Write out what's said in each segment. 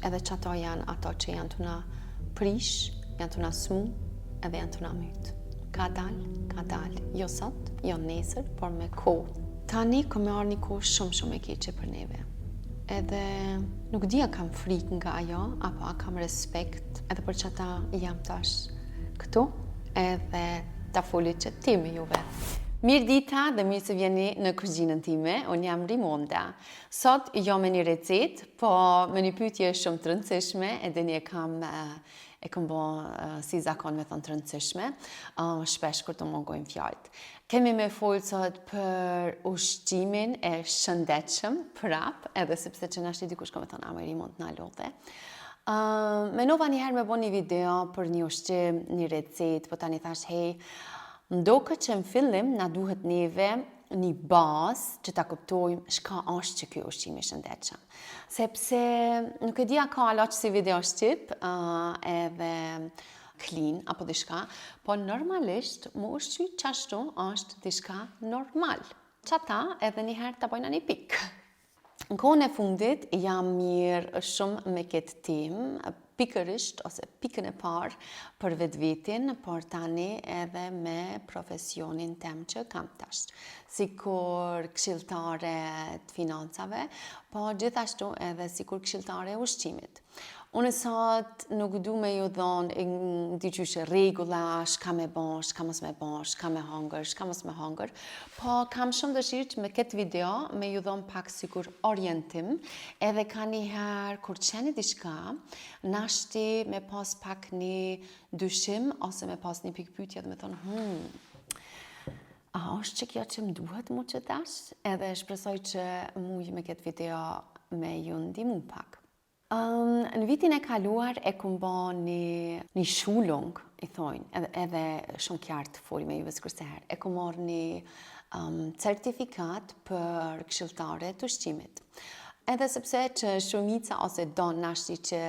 edhe që ato janë ato që janë të na prish, janë të na smu, edhe janë të na myt. Ka dal, jo sot, jo nesër, por me kohë. Tani kam marrë një kohë shumë e keqe për neve. Edhe nuk di a kam frikë nga ajo, apo a kam respekt, edhe për që ata jam tash këtu, edhe ta folit që ti me juve. Mirë dita dhe mirë se vjeni në kuzhinën time, unë jam Rimonda. Sot jo me një recet, po me një pyetje shumë të rëndësishme, edhe një e kam bo si zakon me thonë të rëndësishme, shpesh kur të mongojnë fjallët. Kemi me folë sot për ushqimin e shëndetshëm, prap, edhe sepse që nashti dikush ka me thonë ama Rimond na lodhe. Menova njëherë me bo një video për një ushqim, një recet, po tani thash, hej, ndoka që në fillim na duhet neve një bazë që ta kuptojmë shka është që kjo ushqim i shëndetshëm. Sepse nuk e dia ka aloq si video shqip edhe clean apo dishka, po normalisht mu ushqy qashtu është dishka normal. Qata edhe njëherë ta bojna një pikë. Në kohën e fundit jam mirë shumë me këtë temë, pikërisht ose pikën e parë për vetvetin, por tani edhe me profesionin tem që kam tash. Sikur këshilltare të financave, po gjithashtu edhe sikur këshilltare e ushqimit. Unë sot nuk du me ju dhonë diqyshe regula, shka me bon, shka mos me bon, shka me hongër, shka mos me hongër, po kam shumë dëshirë që me këtë video me ju dhonë pak sikur orientim, edhe ka njëherë kur qeni diçka, nashti me pas pak një dyshim, ose me pas një pikpytje dhe me thonë, a është që kjo që më duhet mu që tash? Edhe shpresoj që muj me këtë video me ju ndihmu pak. Në vitin e kaluar e kom bo një shulung, i thojnë, edhe shumë qartë fol me juve sikur se herë. E kom marrë një certifikat për këshilltare të ushqimit. Edhe sepse që shumica ose don nashti që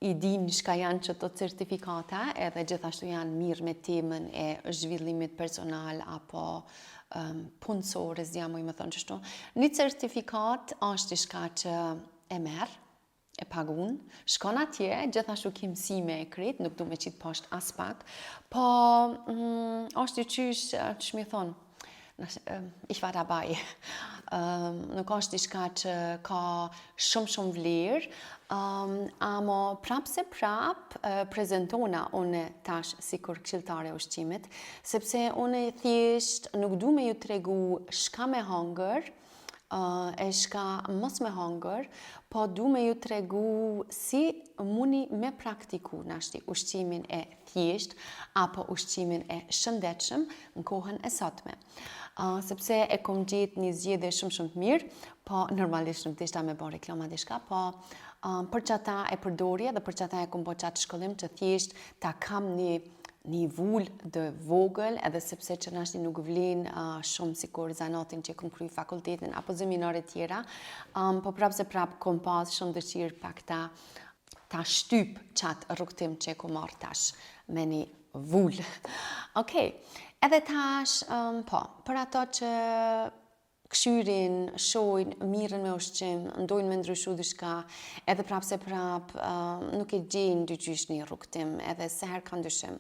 i din shka janë që të certifikata, edhe gjithashtu janë mirë me temën e zhvillimit personal apo punësore, zjamuj me thonë qështu. Një certifikat është shka që e merë, e pagun, shkon atje, gjithashtu ki mësime e kret, nuk du me qitë poshtë as pak, po është i qysh, që mi thonë, ich war dabei. Nuk është diçka që ka shumë vlerë, amo prap se prap prezentona unë tash sikur këshilltare e ushqimit, sepse unë thjesht nuk du me ju tregu shka me hongër, e shka mos me hongër, po du me ju tregu si muni me praktiku nashti ushqimin e thjesht apo ushqimin e shëndetshëm në kohën e sotme. Sepse e kom gjetë një zgjedhje shumë të mirë, po normalisht nuk dishta me bo reklama dishka, po për që ata e përdorje dhe për që ata e kom bo qatë shkollim që thjesht ta kam një vull dë vogël, edhe sepse që nashti nuk vlen shumë sikur zanatin që kom kry fakultetin apo zeminare tjera, po prap se prap kom pas shumë dëshirë pak ta shtyp qatë rrugtim që kom marrë tash me një vull. Okej, edhe tash, po, për ato që këshyrin, shojnë, mirën me ushqim, ndojnë me ndryshu dishka, edhe prap se prap nuk e gjenë dyqysh një rrugtim, edhe seher kanë dyshim.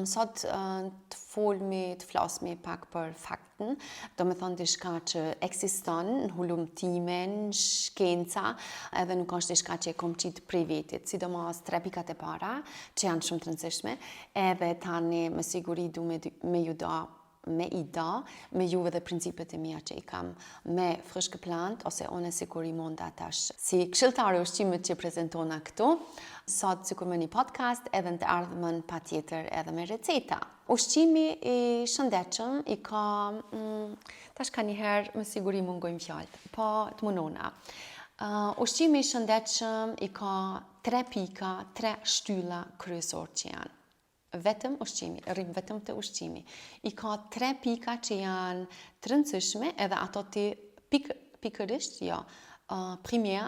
Sot të flasmi pak për faktin, do me thonë dishka që eksiston në hulumtimin, shkenca, edhe nuk është dishka që e kom qitë prej vetit, sidomos 3 pikat e para, që janë shumë të rëndësishme, edhe tani me siguri du me ju da me juve dhe principet e mia që i kam me frishkë plant, ose one sikur Rimonda tash. Si këshilltare ushqimit që prezentona këtu, sot sikur me një podcast, edhe në të ardhmen pa tjetër edhe me receta. Ushqimi i shëndetshëm i ka, tash ka njëherë me siguri mungojmë fjallët, po të munona. Ushqimi i shëndetshëm i ka 3 pika, 3 shtylla kryesor që janë. Vetëm ushqimi, rrim vetëm të ushqimi. I ka 3 pika që janë të rëndësishme, edhe ato ti pikërisht, jo, primja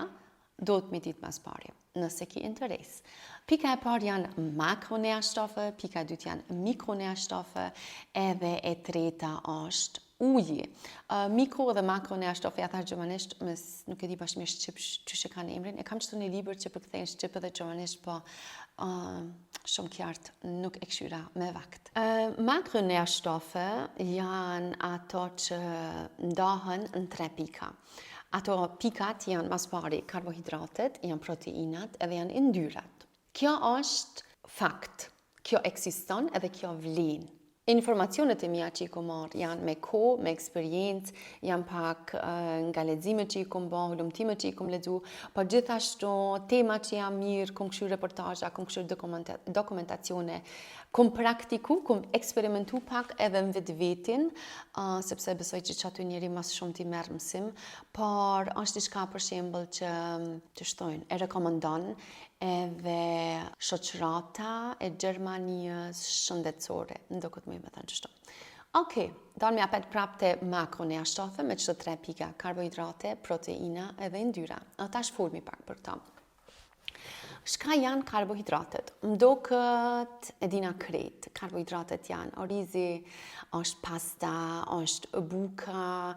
do të me ditë mas pari, nëse ki interes. Pika e parë janë makroneashtofe, pika e dytë janë mikroneashtofe, edhe e treta është uji. Mikro dhe makro neashtofe, ja thash gjermanisht, nuk e di bashkëmisht çysh e kanë emrin. E kam çtu një libër që përkthejnë shqip dhe gjermanisht, po shumë qartë nuk e këshyra me vakt. Makro neashtofe janë ato që ndahen në 3 pika. Ato pikat janë mas pari karbohidratet, janë proteinat edhe janë yndyrrat. Kjo është fakt, kjo eksiston edhe kjo vlen. Informacionet e mia që i kom marrë janë me kohë, me eksperiencë, janë pak nga leximet që i kom bë, hulumtimet që i kom lexu, por gjithashtu tema që jam mirë, kom kështu reportazha, kom kështu dokumentacione, kom praktiku, kom eksperimentu pak edhe në vetvetin, sepse besoj që çatu njeri mas shumë ti merr mësim, por është diçka për shembull që të shtojnë, e rekomandon edhe shoqërata e Gjermanisë shëndetësore, ndokët më i thënë kështu. Okej, do më japet prapë te makroneashtofe me çdo 3 pika, karbohidrate, proteina edhe yndyrra. Tash folmi pak për këto. Shka janë karbohidratet? Mdokët e dina krejt. Karbohidratet janë orizi, është pasta, është buka,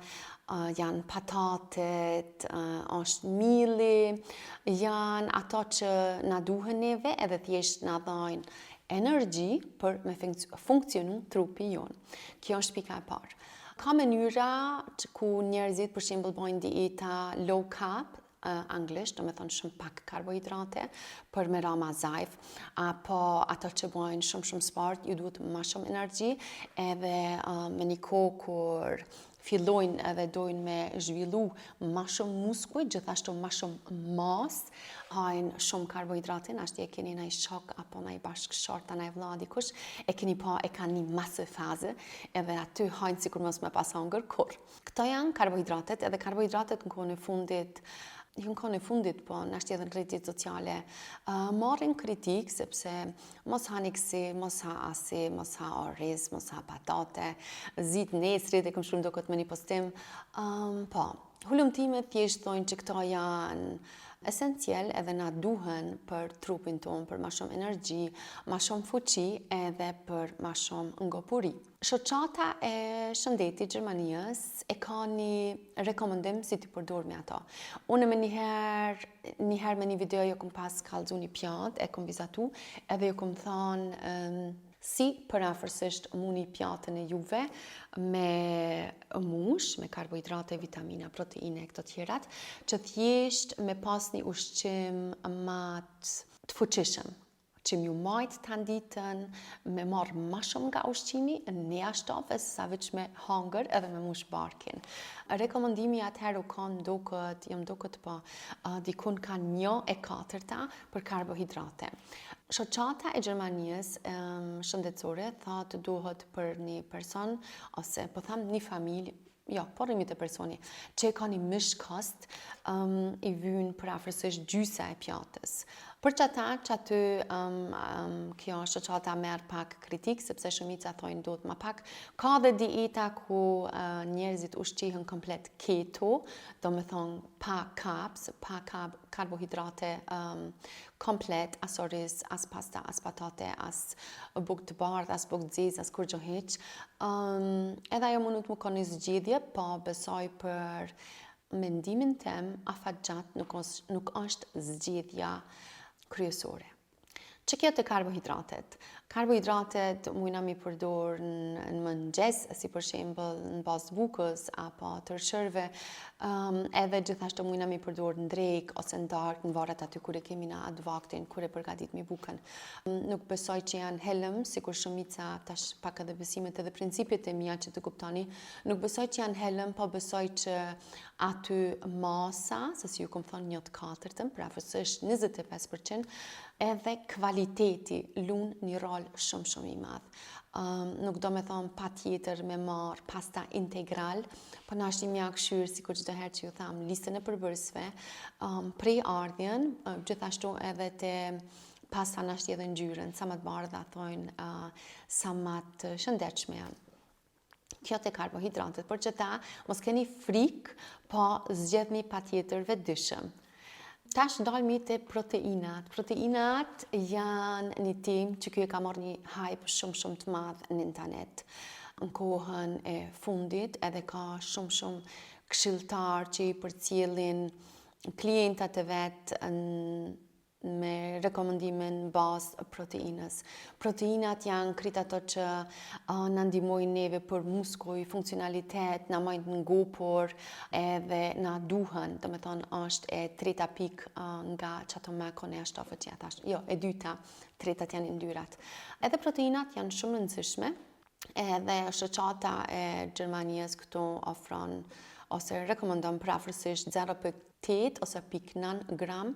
janë patatet, është mili, janë ato që na duhen neve edhe thjesht na dhajnë energji për me funksionu trupi jonë. Kjo është pika e parë. Ka mënyra ku njerëzit për shembull bojnë dieta low carb, anglisht, do me thonë shumë pak karbohidrate, për me ra ma zajf, apo ato që bojnë shumë sport, ju duhet ma shumë energji, edhe me një kohë kur fillojnë edhe dojnë me zhvillu ma shumë muskuj, gjithashtu ma shumë mas, hajnë shumë karbohidrate, ashtë e keni naj shok apo naj bashkëshorta, naj vlla dikush, e keni pa e kanë një masë faze, edhe aty hajnë sikur mos me pas hangër kur. Këto janë karbohidratet, edhe karbohidratet në kohën e fundit, po nashtë edhe në rrjetet sociale, marrin kritik, sepse mos ha niksi, mos ha asi, mos ha oriz, mos ha patate, zit nesrit, e këm shumë do këtë me një postim. Po, hulumtimet thjesht thonë që këto janë esencial edhe na duhen për trupin tonë, për ma shumë energji, ma shumë fuqi edhe për ma shumë ngopuri. Shoqata e shëndetit Gjermanisë e ka një rekomendim si t'i përdor me ato. Unë me njëherë me një video jo kom pas kallëzu një pjatë, e kom vizatu, edhe jo kom thonë si përafërsisht muni pjatën e juve me mush, me karbohidrate, vitamina, proteine e këto tjerat, që thjesht me pas një ushqim matë të fuqishëm, që m'ju majtë të ditën, me marrë ma shumë nga ushqimi, neashtofe, sa veç me hangër edhe me mush barkin. Rekomendimi atëherë u kanë dokët po, dikun ka 1/4 për karbohidrate. Shoqata e Gjermanisë shëndetësore thotë duhet për një person, ose po tham një familje, jo, por rrimit e personi, që e ka një mishkost, i vynë për afërsisht gjysa e pjatës. Për që ata që aty kjo shoqata merr pak kritik, sepse shumica thojnë duhet ma pak. Ka dhe dieta ku njerëzit ushqihen komplet keto, do me thonë pa carbs, pa karbohidrate komplet, as oriz, as pasta, as patate, as bukë të bardhë, as bukë të zezë, as kur gjo hiq. Edhe ajo mundet më ka një zgjidhje, po besoj për mendimin tem, afatgjat nuk është zgjidhja kryesore. Që kjo të karbohidratet? Karbohidratet mujna mi përdor në mëngjes, si për shembull në bazë bukës apo tërshërve, edhe gjithashtu mujna mi përdor në drekë ose në darkë, në varet aty kur e kemi na atë vaktin, kur e përgatit mi bukën. Nuk besoj që janë helëm, sikur shumica tash pak edhe besimet edhe principjet e mia që të kuptoni, nuk besoj që janë helëm, po besoj që aty masa, se si ju kom thonë 1/4, pra afërsisht 25%, edhe kvaliteti lun një rol shumë i madh. Nuk do me thonë pa tjetër me marë pasta integral, po na është një mjak shyrë, si kur çdo herë që ju tham, listën e përbërësve, prej ardhjen, gjithashtu edhe te pasta na është edhe ngjyrën, sa më të bardha thojnë, sa më të shëndetshme janë. Kjo të karbohidratet, për që ta mos keni frikë, po zgjedhni pa tjetër vetëdijshëm. Tash ndalmi te proteinat. Proteinat janë një temë që kjo e ka marrë një hype shumë të madh në internet. në kohën e fundit, edhe ka shumë këshilltar që i përcjellin klientat e vet me rekomendimin bazë proteinës. Proteinat janë krejt ato që na ndihmojnë neve për muskuj, funksionalitet, na majnë ngopur edhe na duhen, do me thonë është e treta pikë nga çato makronështofet që thash. Jo, e dyta, tretat janë yndyrrat. Edhe proteinat janë shumë e rëndësishme, edhe shoqata e Gjermanisë këtu ofron ose rekomandon përafërsisht 0,8 ose 0,9 gram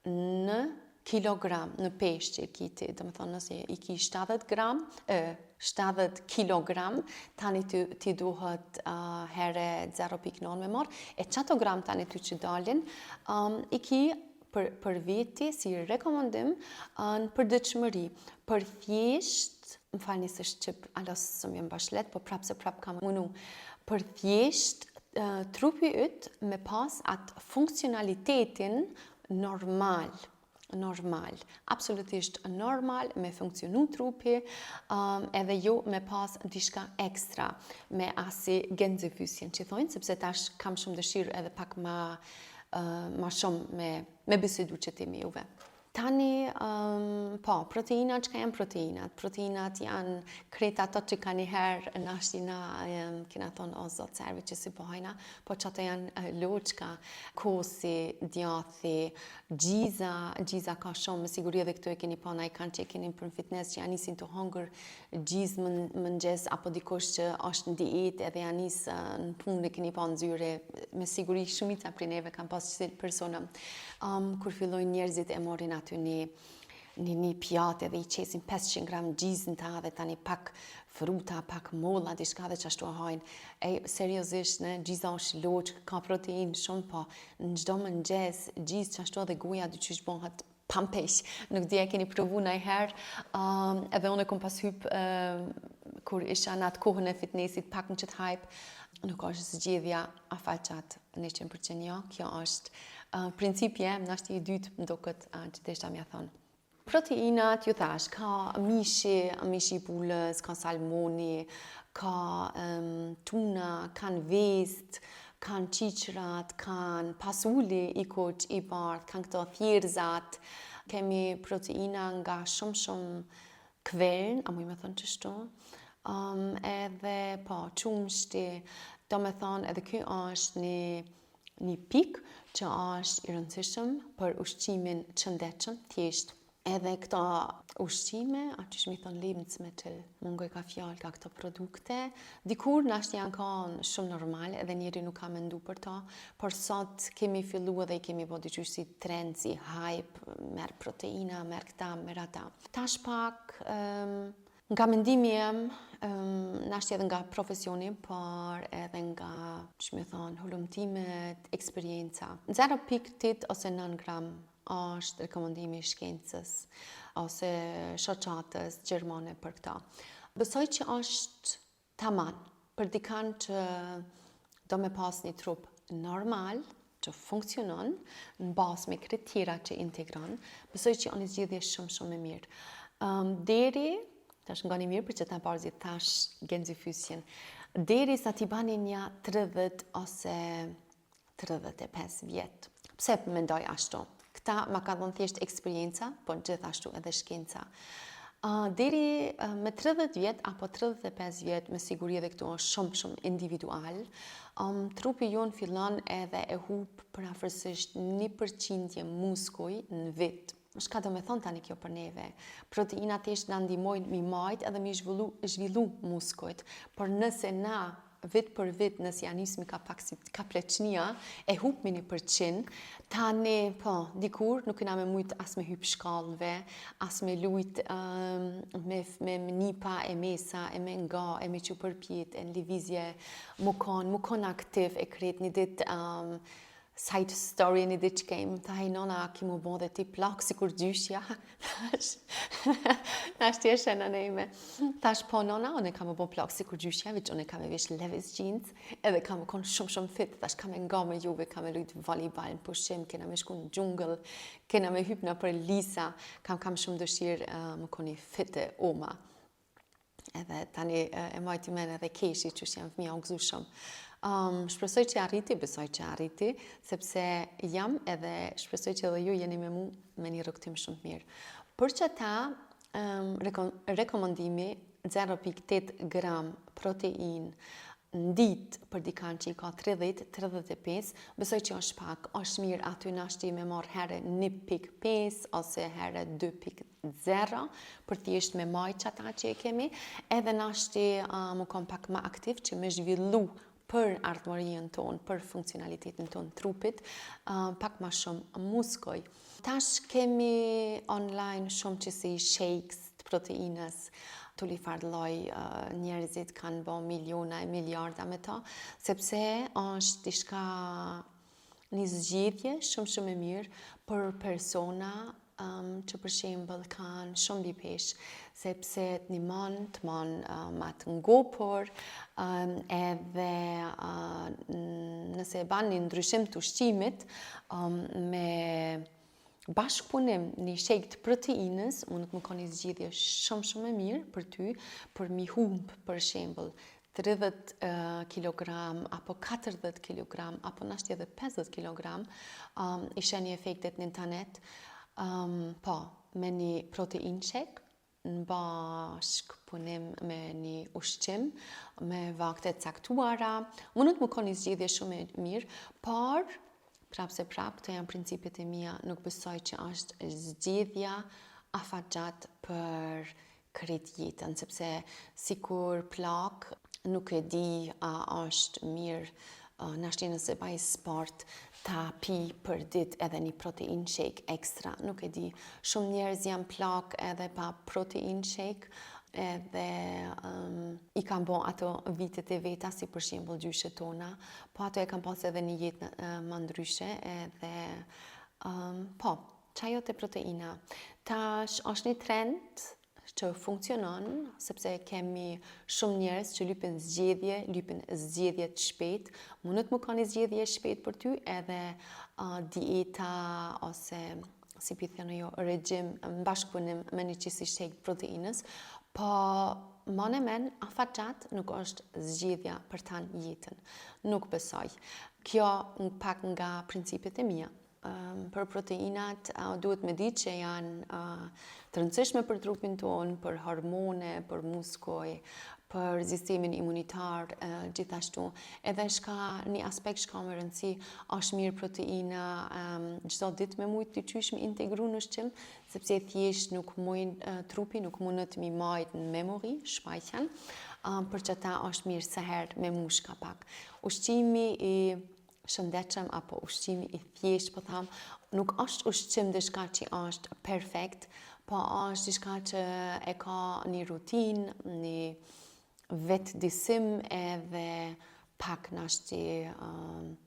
në kilogram në peshë që i kiti. Do me thonë nëse i ki 70 kilogram, tani ti duhet here 0,9 me marë, e qato gram tani ty që dalin, i ki për veti si rekomendim në përditshmëri, për thjesht, më falni se shqip, alos së më jem bashlet, po prap kam munu, për thjesht trupi yt me pas atë funksionalitetin normal, absolutisht normal, me funksionu trupi, edhe jo me pas diçka ekstra, me asi genzifysjen që thonë, sepse tash kam shumë dëshirë edhe pak ma shumë me bisedu që ti me juve. Tani, proteinat, çka janë proteinat? Proteinat janë krejt ato që ka njëherë nashtina kena thonë o zotë servi që si pohajna, po që ato janë loçka, kosi, djathi, gjiza ka shumë, me siguri edhe këtu e keni pa na i kanë që e keni për fitness që janë nisin të hongër gjizë mëngjes apo dikush që është në dietë edhe janë nisë në punë e keni pa në zyre, me siguri shumica prej neve kanë pas qësit persona. Kur fillojnë njerëzit e morin aty një pjatë dhe i qesin 500 gram gjizë në ta dhe tani pak fruta, pak molla, diçka dhe qashtu hajnë. Seriozisht, gjiza është loqë, ka protein shumë, po në çdo mëngjes, gjizë qashtu dhe goja dy qysh bëhet pampesh. Nuk di e keni provu najherë, edhe unë e kom pas hyp kur isha në atë kohën e fitnessit pak në qëtë hype, nuk është zgjedhja afaqat 100% jo, kjo është principje, nashti i dytë më duket që deshta mja thonë. Proteinat, ju thash, ka mishi i pulës, ka salmoni, ka tuna, kanë vest, kanë qiqrat, kanë pasuli i kuq, i bardh, kanë këto thjerëzat. Kemi proteina nga shumë kvern, a muj me thonë qështu, edhe qumshti, do me thonë edhe kjo është një pik që është i rëndësishëm për ushqimin qëndetshëm, thjesht. Edhe këto ushqime, aty shmi thonë lebensmittel, mungoj ka fjallë ka këto produkte, dikur nashtë janë kanë shumë normale, edhe njeri nuk ka mendu për ta, por sot kemi fillu edhe i kemi bo diqysh si trend, si hype, merë proteina, merë këta, merë ata. Tash pak, nga mendimi jem, nashtë edhe nga profesioni, por edhe nga, shmi thonë, hulumtimet, eksperienca. 0,8 ose 9 gram është rekomendimi i shkencës ose shoqatës gjermane për këta. Besoj që është taman për dikan që do me pas një trup normal, që funksionon, në bazë me kritera që integron, besoj që onë zgjidhje shumë e mirë. Deri, tash nga një mirë për që ta parzit tash genzifysjen, deri sa t'i bani një 30 ose 35 vjetë. Pse mendoj ashtu? Këta ma ka dhënë thjesht eksperienca, po gjithashtu edhe shkenca. Deri me 30 vjet apo 35 vjet, me siguri edhe këtu është shumë individual, trupi jonë fillon edhe e hup përafërsisht 1% muskuj në vit. Shka do me thonë tani kjo për neve? Proteinat thjesht na ndihmojnë mi majt edhe mi zhvillu muskujt, por nëse na vit për vit nëse janë nismi ka pleçnia, e hup me 1%, tani, dikur nuk kena me mujt as me hyp shkallëve, as me lujt me nipa e mesa, e me nga, e me që përpjet, e në livizje, mu kon aktiv, e kret një dit side story një dit që kem, thaj nona ki mu bo dhe ti plak si kur gjyshja, nash tje shena nejme. Tash po nona, one ka mu bo plak si kur gjyshja, veç one ka me vish Levi's jeans, edhe ka me kon shumë fit, tash ka me nga me juve, ka me lujt volleyball në pushim, kena me shku në gjungël, kena me hypna për lisa, kam shumë dëshirë më koni fit e oma. edhe tani e majti men edhe keshi që jam fëmija u gëzu shumë. Shpresoj që arriti, besoj që arriti, sepse jam edhe shpresoj që edhe ju jeni me mu me një rrugtim shumë të mirë. Për që ta, rekomandimi 0,8 gram protein në ditë për dikan që i ka 30-35, besoj që është pak, është mirë aty nashti me marrë herë 1,5 ose herë 2,0 për thjesht me majtë që ata që e kemi, edhe nashti më kom pak ma aktiv që me zhvillu për ardhmërinë tonë, për funksionalitetin tonë trupit, pak ma shumë muskoj. Tash kemi online shumë që si shakes të proteinës, tulli farloj njerëzit kanë bo miliona e miliarda me ta, sepse është diçka një zgjidhje shumë e mirë për persona që për shembull kanë shumë bipesh, sepse të mon ma të ngopur, edhe nëse e ban një ndryshim të ushqimit me bashkëpunim një shake të proteinës, mund të më ka një zgjidhje shumë e mirë për ty, për mi humbë për shembull 30 kg apo 40 kg apo nashti edhe 50 kg, i sheni efektet në internet, po, me një protein shake, në bashkëpunim me një ushqim, me vakte caktuara, mund të më ka një zgjidhje shumë e mirë, por këto janë principet e mia, nuk besoj që është zgjidhja afatgjat për krejt jetën, sepse sikur plak, nuk e di a është mirë, nashti nëse baj sport, ta pi për dit edhe një protein shake ekstra, nuk e di. Shumë njerëz janë plak edhe pa protein shake, edhe i kam bo ato vitet e veta, si për shembull gjyshet tona, po ato e kam pas edhe një jetë më ndryshe, edhe po, qajot e proteina. Tash është një trend që funksionon, sepse kemi shumë njerëz që lypin zgjedhje të shpejt, mundet më ka një zgjedhje shpejt për ty, edhe dieta ose si pithjeno jo, regjim në bashkëpunim me një qisi shake proteinës, po mane men, afatgjat nuk është zgjidhja për tanë jetën. Nuk besoj. Kjo pak nga principet e mia. Për proteinat, duhet me ditë që janë të rëndësishme për trupin tonë, për hormone, për muskoj, për sistemin imunitar, gjithashtu. Edhe një aspekt shka më rëndësi, është mirë proteina çdo ditë me mujtë të qysh me integru në ushqim, sepse thjesht nuk trupi nuk mundet mi majtë në memori, shpajtjan, për që ta është mirë seher me mushka pak. Ushqimi i shëndetshëm apo ushqimi i thjesht, po tham, nuk është ushqim diçka që është perfekt, po është diçka që e ka një rutinë, një vetëdisim edhe pak nashti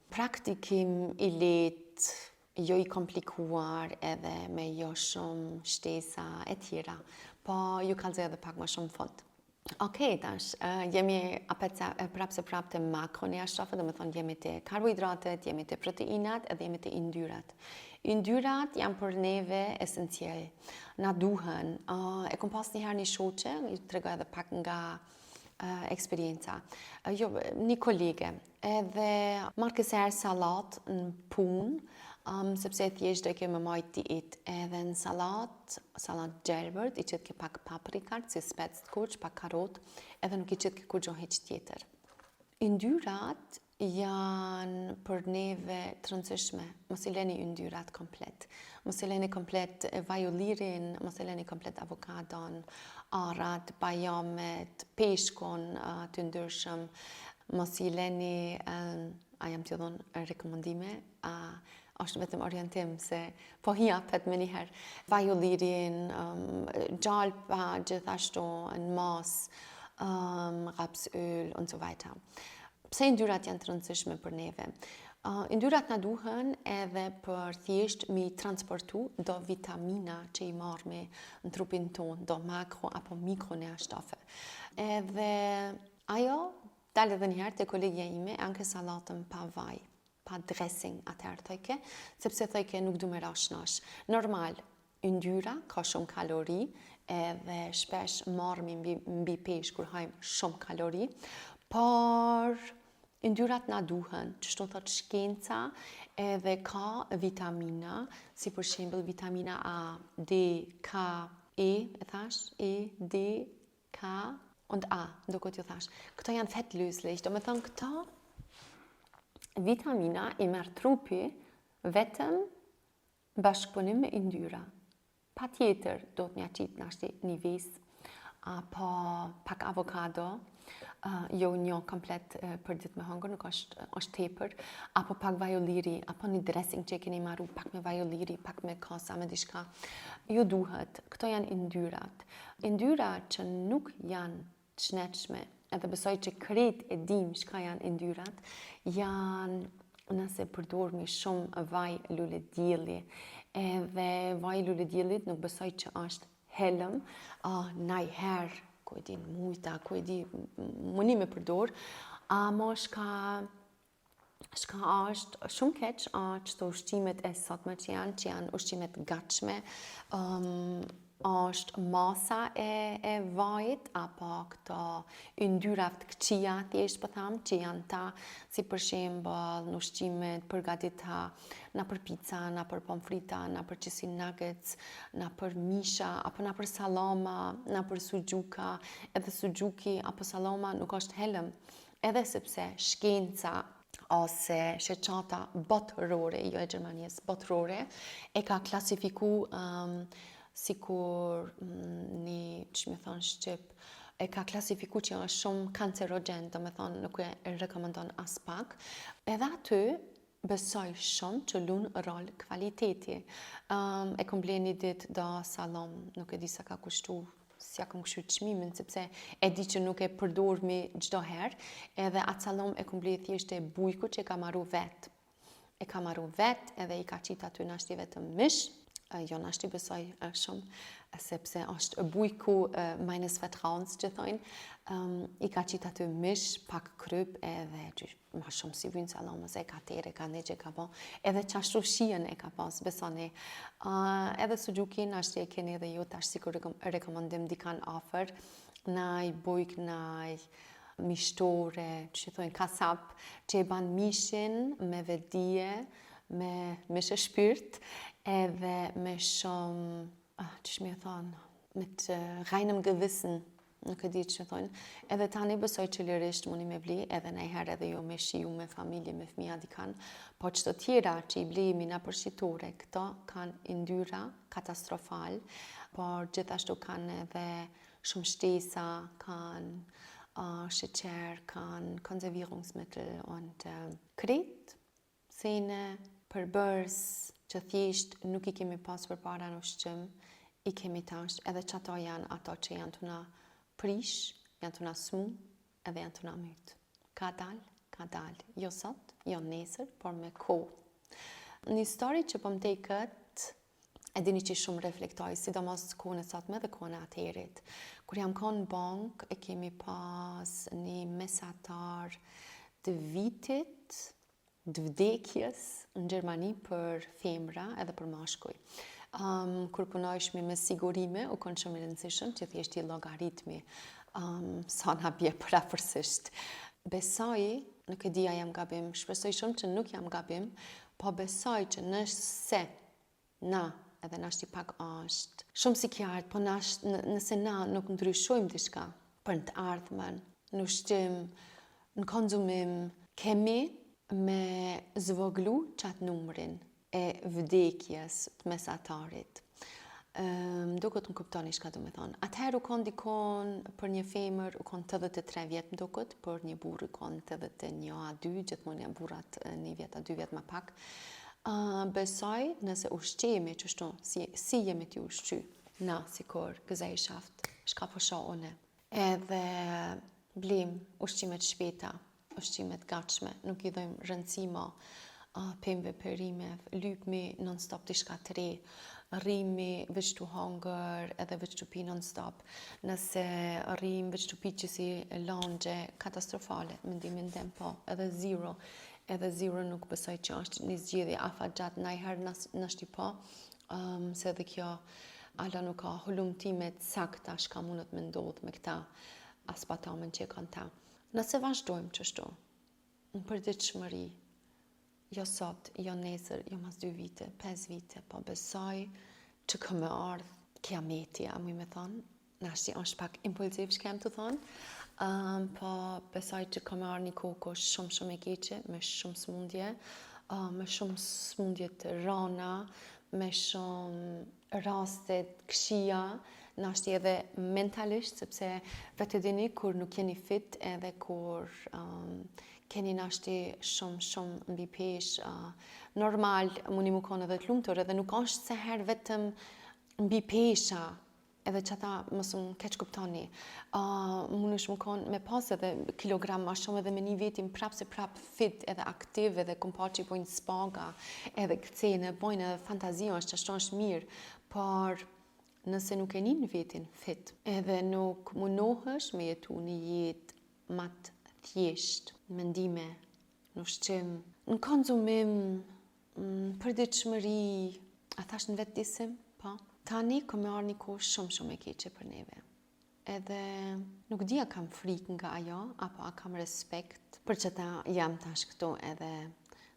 praktikim i lehtë, jo i komplikuar edhe me jo shumë shtesa e tjera, po ju kallëzoj edhe pak më shumë fond. Okej, tash, jemi prapë të makronjashtrafet, dhe me thonë jemi të karbohidratet, jemi të proteinat, edhe jemi të yndyrat. Yndyrat janë për neve esencial. Na duhen. E kom pas njëherë një shoqe, ju të tregoj edhe pak nga eksperienca. Jo, një kolege, edhe marrë kësër salat në punë, sepse thjesht do kemë majtë diet, edhe në salat gjelbërt, i qëtë ke pak paprikat, si spec të kuq, pak karot, edhe nuk i qëtë ke kur gjohet tjetër. Yndyrat janë për neve të rëndësishme, mos i leni yndyrat komplet. Mos i leni komplet vajullirin, mos i leni komplet avokadon, arat, bajamet, peshkon të ndryshëm, mos i leni, a jam t'ju dhonë rekomandime, është vetëm orientim se po japet me njëherë. Vajullirin, gjalpa gjithashtu në mas, raps yll, und so weiter. Pse yndyrat janë të rëndësishme për neve? Yndyrat na duhen edhe për thjesht mi transportu do vitamina që i marrë në trupin tonë, do makro apo mikronjashtrafe. Edhe ajo dalë edhe njëherë të kolegja ime, anke salatën pa vaj, pa dressing atëherë thojke, sepse thojke nuk du me rash nash. Normal, yndyra ka shumë kalori, edhe shpesh marrëmi mbi peshk kur hajmë shumë kalori, por yndyrat na duhen, çështu thot shkenca, edhe ka vitamina, si për shembull vitamina A, D, K, E, e thash, E, D, K, und A, ndokot ju thash. Këto janë fettlöslich, do me thënë këto vitamina i merr trupi vetëm bashkëpunim me yndyra. Pa tjetër do të mja qitë nashti një vis, apo pak avokado, jo një komplet për ditë me hongër, nuk është tepër, apo pak vaj ulliri, apo një dressing që e keni marru, pak me vaj ulliri, pak me kasa, me dishka. Ju duhet, këto janë yndyrat. Yndyrat që nuk janë të shnetshme, edhe besoj që krejt e dim shka janë yndyrat, janë nëse përdormi shumë vaj lule dielli, edhe vaj lule diellit nuk besoj që është helëm, najher, ku e di në mujta, ku e di mëni me përdor, amo shka është shumë keq, qëto ushqimet e sotme që janë ushqimet gatshme, është masa e vajit, apo këto yndyrat të këqija, thjesht po tham, që janë ta, si për shembull në ushqimet përgatita na për pica, na për pomfrita, na për chicken nuggets, na për misha, apo na për sallama, na për sugjuka, edhe sugjuki apo sallama nuk është helëm, edhe sepse shkenca ose sheqata botërore, jo e Gjermanisë, botërore, e ka klasifiku sikur një, që me thonë shqip, e ka klasifiku që është shumë kancerogen, do me thonë nuk e rekomendon as pak. Edhe aty besoj shumë që lunë rol kvaliteti. E kom ble një ditë da salom, nuk e di sa ka kushtu, si ja kom këshu çmimin, sepse e di që nuk e përdormi çdo herë, edhe atë salom e kom ble thjesht e bujku që e ka marru vetë. E ka marru vetë, edhe i ka qitë aty nashti vetëm mish, jo nashti besoj shumë, sepse është bujku meines Vertrauens që thojnë, i ka qitë aty mish, pak kryp, edhe ma shumë si vynë salamës, e ka tere, ka ne që ka po, edhe qashtu shien e ka pas, besoni. Edhe sugjukin, nashti e keni edhe ju, tash sikur rekomendim dikan afer, naj bujk, naj mishtore, që thojnë kasap, që e ban mishin me vedije, me mish e shpyrt, edhe me shumë, që shme thonë, me të reinem gewissen, nuk e di që thonë, edhe tani besoj që lirisht mundi me bli, edhe nejher edhe jo me shiu, me familje, me fëmija dikan, po qëto tjera që i blimi na përshqitore, këto kanë yndyra katastrofal, por gjithashtu kanë edhe shumë shtesa, kanë sheqer, kanë konservierungsmittel, und krejt, sene, përbërs, që thjesht nuk i kemi pas për para në ushqim, i kemi tash, edhe që ato janë ato që janë të na prish, janë të na smu, edhe janë të na myt. Ka dal, jo sot, jo nesër, por me kohë. Një histori që po më teket, e dini që shumë reflektoj, sidomos kohën e sotme dhe kohën e atëherit. Kur jam konë në bank, e kemi pas një mesatar të vitit, të vdekjes në Gjermani për femra edhe për mashkuj. Kur punojshmi me sigurime, u konë shumë i rëndësishëm që thjesht i logaritmi sa na bje përafërsisht. Besoj, nuk e dija jam gabim, shpresoj shumë që nuk jam gabim, po besoj që nëse na, edhe nashti pak është, shumë si kjartë, po nëse na nuk ndryshojmë diçka për në të ardhmen, në ushqim, në konzumim, kemi me zvoglu qatë numrin e vdekjes të mesatarit. Mdukët më kuptoni shka du me thonë. Atëherë u konë dikon për një femër, u konë 83 vjetë mdukët, për një burë u konë 81-2, gjithmonë janë burat 1 vjet a 2 vjet më pak. Besoj nëse ushqemi qështu, si jemi t'ju ushqy, na si kur gëzaj shaft, shka po sho une. Edhe blim ushqimet shpeta, ushqimet gatshme, nuk i dhojmë rëndësima pemve perimev, lypmi non-stop t'i shka të re, rrimi veç t'u hangër edhe veç t'u pi non-stop. Nëse rrim veç t'u pi që si langje katastrofale, mendimin tem po, edhe zero nuk besoj që është një zgjedhje afatgjat, najherë nashti po, se dhe kjo ala nuk ka hullumtimet sakta shka mundet me ndodh me këta aspatamen që e kanë ta. Nëse vazhdojmë qështu, në përditshmëri, jo sot, jo nesër, jo mas 2 vite, 5 vite, po besoj që këmë ardhë kiametja, mu me thonë, nashti është pak impulsiv shkem të thonë, po besoj që këmë ardhë një kohë shumë e keqe, me shumë smundje, me shumë smundje të rana, me shumë rastet këshia, nashti edhe mentalisht, sepse vetë dini kur nuk jeni fit edhe kur keni nashti shumë mbi pesh, normal mundi mu konë edhe të lumëtur, edhe nuk është se herë vetëm mbi pesha, edhe që ata mësë më keq kuptoni, mundi shumë konë me pas edhe kilogram ma shumë edhe me një vetim prap fit edhe aktiv edhe kum pa që i bojnë spaga edhe këcene, bojnë edhe fantazio është që ashtu është mirë, por nëse nuk e një vetin fit edhe nuk munohesh me jetu një jetë matë thjesht, mendime, në ushqim, në konzumim, në përditshmëri, a thash në vetë disim, po. Tani këmë arë një kohë shumë e keqe për neve. Edhe nuk di a kam frikë nga ajo, apo a kam respekt, për që ta jam tash këto edhe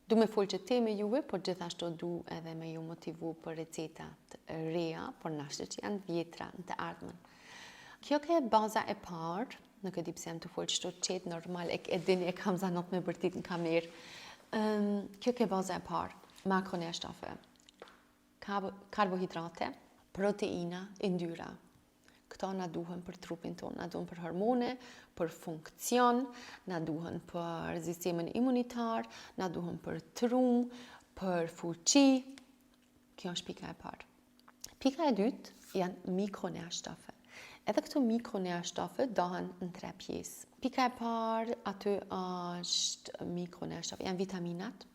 du me folë që te me juve, por gjithashtu du edhe me ju motivu për recetat reja, por nashtë që janë vjetra në të ardhmen. Kjo ke baza e parë, nuk e di pse jam të folë qështu qetë normal, e dini e kam zanot me bërtit në kamerë. Kjo ke baza e parë, makronjashtafe, karbohidrate, proteina, yndyrra. Këto na duhen për trupin tonë, na duhen për hormone, për funksion, na duhen për sistemin imunitar, na duhen për trum, për fuqi. Kjo është pika e parë. Pika e dytë janë mikronjashtafe. Edhe këto mikronjashtafe dohen në 3 pjesë. Pika e parë aty është mikronjashtafe, janë vitaminat.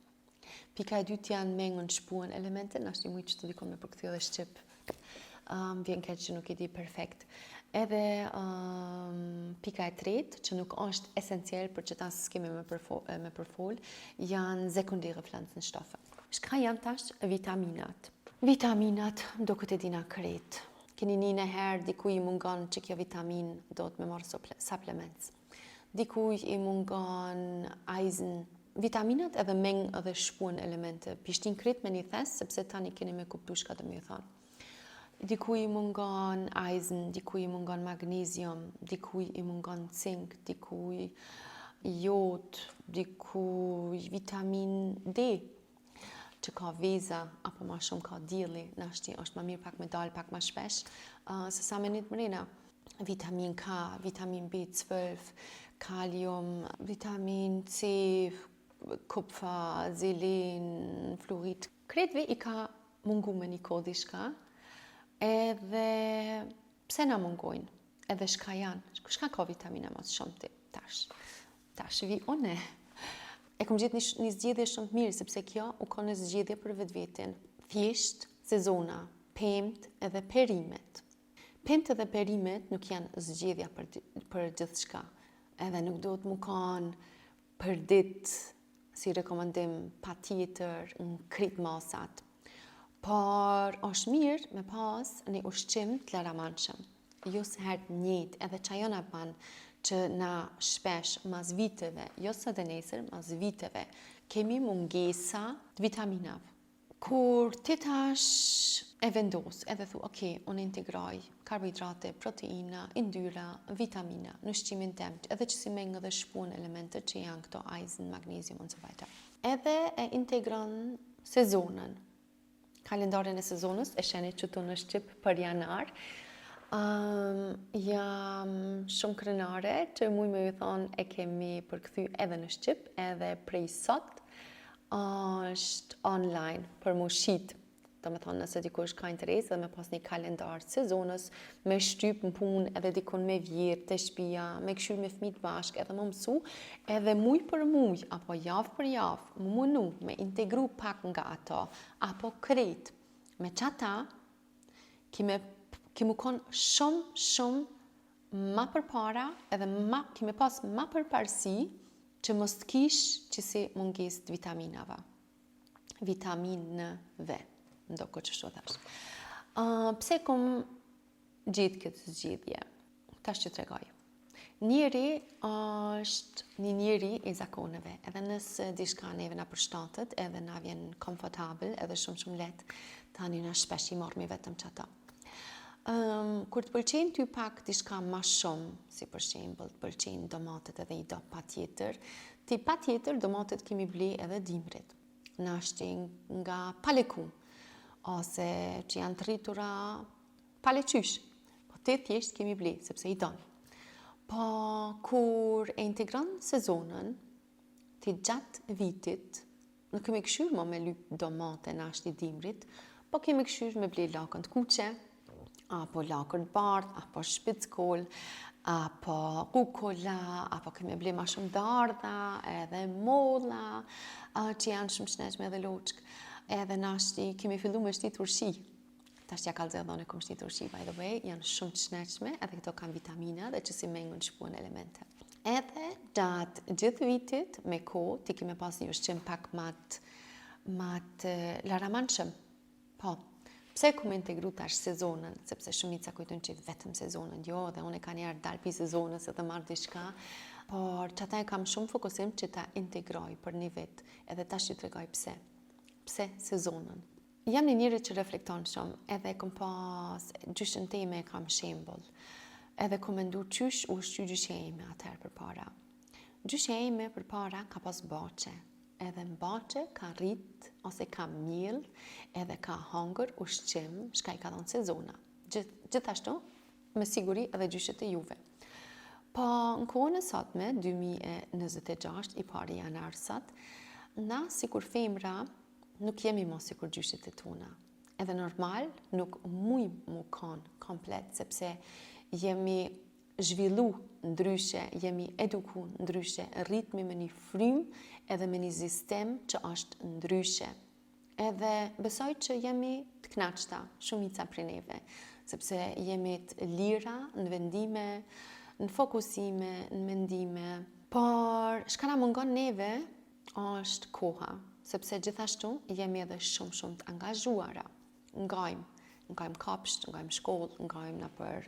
Pika e dytë janë mengën shpuën elemente, nashti mujtë që të dikon me përkëthjo dhe shqip. Vjen keq që nuk i di perfekt. Edhe pika e tretë, që nuk është esencial për që ta s'kemi me përfol, janë sekundere pflanzenstoffe. Shka janë tash vitaminat? Vitaminat do këtë e dina krejt. Keni një herë dikuj i mungon që kjo vitamin do të me marrë supplements. Dikuj i mungon eisen, vitaminat edhe mengë edhe shpuën elemente. Pishtin krejt me një thes, sepse tani keni me kuptu shka të më thonë. Dikuj i mungon eisen, dikuj i mungon magnesium, dikuj i mungon cink, dikuj jod, dikuj vitamin D, që ka veza, apo ma shumë ka dielli, nashti është ma mirë pak me dalë pak ma shpesh, se sa me një të mrena. Vitamin K, vitamin B12, kalium, vitamin C, kupfa, zelen, fluorid. Kretve i ka mungu me një kodi shka, edhe pse na mungojnë, edhe shka janë, shka ka vitamina mas shumë ti, tash vi une. E kom gjithë një zgjedhje shumë të mirë, sepse kjo u ka një zgjedhje për vetë-vetin. Thjesht, sezona, pemt edhe perimet. Pemt edhe perimet nuk janë zgjedhja për gjithë shka, edhe nuk do të mu kanë për ditë si rekomendim pa tjetër në krit masat. Por është mirë me pas një ushqim të laramanshëm. Jo se herë njët, edhe që ajo na ban që na shpesh mas viteve, jo së dhe nesër, mas viteve, kemi mungesa të vitaminave. Kur ti tash e vendos, edhe thu, unë integroj karbohidrate, proteina, yndyrra, vitamina në ushqimin tem, edhe që si mengë dhe shpuën elemente që janë këto eisen, magnesium, and so vajta. Edhe e integron sezonën. Kalendarin e sezonës, e sheni që të në Shqip për janar. Jam shumë krenare që muj me ju thonë e kemi përkthy edhe në Shqip, edhe prej sot është online për mu shit. Do me thonë nëse dikush ka interes dhe me pas një kalendar sezonës, me shtyp në punë edhe dikon me vjerë të shpia, me këshyr me fmit bashk edhe më mësu, edhe muj për muj, apo javë për javë, më munu me integru pak nga ato, apo krejt, me qata, ki mu konë shumë ma për para, edhe ki me pas ma për parësi, që mos t'kish që si munges të vitaminave. Vitaminëve. më do këtë që thash. Pse kom gjithë këtë zgjidhje? Tash që tregoj. Njeri është një njeri i zakoneve, edhe nëse diçka neve na përshtatet, edhe na vjen komfortabel, edhe shumë lehtë, tani na shpesh i marrim vetëm çato. Kur të pëlqejnë ty pak diçka më shumë, si për shembull, të pëlqejnë domatet edhe i do patjetër, ti patjetër domatet kemi ble edhe dimrit. Na shtin nga paleku, ose që janë të rritura paleqysh. Po ti thjesht kemi ble, sepse i don. Po, kur e integron sezonën, ti gjatë vitit, nuk kemi këshyr më me lyp domate në ashtë i dimrit, po kemi këshyr me ble lakën të kuqe, apo lakën të bardh, apo shpickol, apo kukola, apo kemi ble ma shumë dardha, edhe molla, që janë shumë shneshme edhe loçk, edhe në ashtë kemi fillu me shtit urshi. Tash ja kalzë edhe kom shtit urshi, by the way, janë shumë të shneshme, edhe këto kanë vitamina dhe që si mengun shpuan elemente. Edhe gjatë gjithë vitit, me kohë, ti kemi pas një ushqim pak matë laramanshëm. Po, pse ku me integru tash sezonën, sepse shumica kujtojnë që vetëm sezonën, jo, dhe unë e ka njerë dalë pi sezonës edhe marrë diçka, por që ata e kam shumë fokusim që ta integroj për një vit, edhe tash që të regoj pse. Pse sezonën? Jam një njëri që reflekton shumë, edhe kom pas gjyshën teme kam shembull, edhe kom mendu qysh u shqy gjyshja ime atëherë për para. Gjyshja ime për para ka pas bache, edhe në bache ka rrit ose ka miell, edhe ka hangër ushqim shka i ka dhënë sezona. Gjithashtu, me siguri edhe gjyshët e juve. Po në kohën e sotme, 2026, i pari janar sot, na si kur femra, nuk jemi mos si kur gjyshit e tona. Edhe normal, nuk muj mu kanë komplet, sepse jemi zhvillu ndryshe, jemi eduku ndryshe, rritmi me një frym edhe me një sistem që është ndryshe. Edhe besoj që jemi të knaqta, shumica prej neve, sepse jemi të lira në vendime, në fokusime, në mendime, por shka na mungon neve është koha. Sepse gjithashtu jemi edhe shumë të angazhuara. Ngajmë kapsht, ngajmë shkollë, ngajmë na për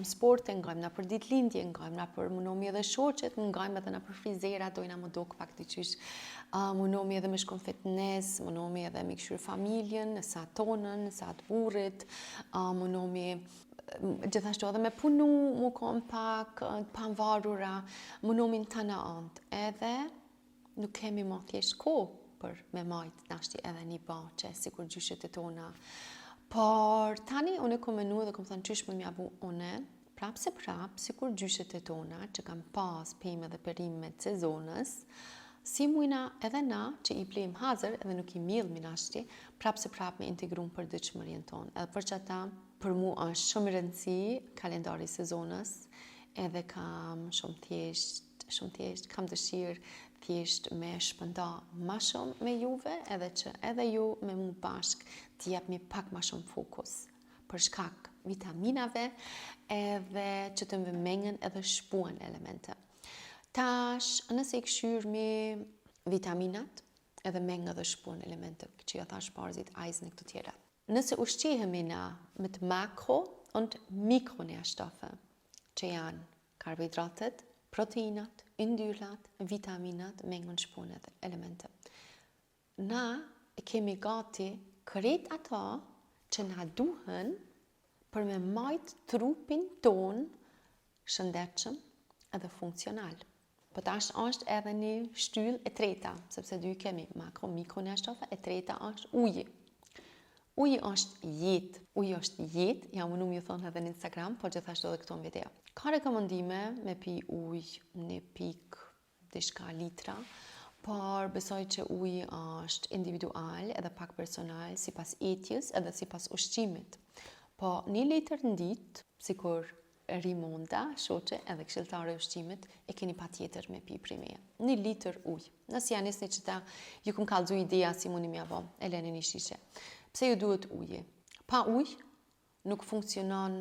sporte, ngajmë na për ditëlindje, ngajmë na për munomi edhe shoqet, ngajmë edhe na për frizera, dojna më dok pak të qysh, munomi edhe me shkon fitness, munomi edhe me këshyr familjen, në sa tonën, në sa të burit, munomi gjithashtu edhe me punu, mu kom pak, të panvarura, munomi në të në antë, edhe nuk kemi ma thjesht kohë për me majtë nashti edhe një bache, si kur gjyshet e tona. Por tani unë kom menu dhe kom thënë qysh më mjabu une, prapë, si kur gjyshet e tona, që kam pas pejme dhe perime të sezonës, si mujna edhe na, që i blejmë hazër edhe nuk i miell mi nashti, prapë me integrum për dëqëmërjen tonë. Edhe për që ata, për mu është shumë rëndësi kalendari sezonës, edhe kam shumë thjesht, kam dëshirë thjesht me shpënda ma shumë me juve, edhe që edhe ju me mu bashk të jepni pak ma shumë fokus për shkak vitaminave edhe që të mëmengen edhe shpuan elemente. Tash, nëse i këshyr me vitaminat edhe mengen edhe shpuan elemente, që jo thash parzit ajzën e këtë tjera. Nëse ushqihemi na me të makro und mikronährstoffe, që janë karbohidratet, proteinat, yndyrlat, vitaminat, mengun shpunet, elemente. Na kemi gati kret ato që na duhen për me majt trupin ton shëndetshëm edhe funksional. Po tash është edhe një shtyll e treta, sepse dy kemi makro, mikronährstoffe, e treta është uji. Uji është jetë, ja më ju thonë edhe në Instagram, po gjithashtu edhe këto në video. Ka rekomendime me pi uj një pik, dishka litra, por besoj që uji është individual edhe pak personal, si pas etjes edhe si pas ushqimit. Po 1 litër në ditë, sikur Rimonda, shoqe edhe këshilltare e ushqimit, e keni pa tjetër me pi primeja. 1 litër uj. Nësë janë nisni që ta ju këm kallëzu ideja si mundi mja bo, e leni një shishe. Pse ju duhet uji? Pa uj nuk funksionon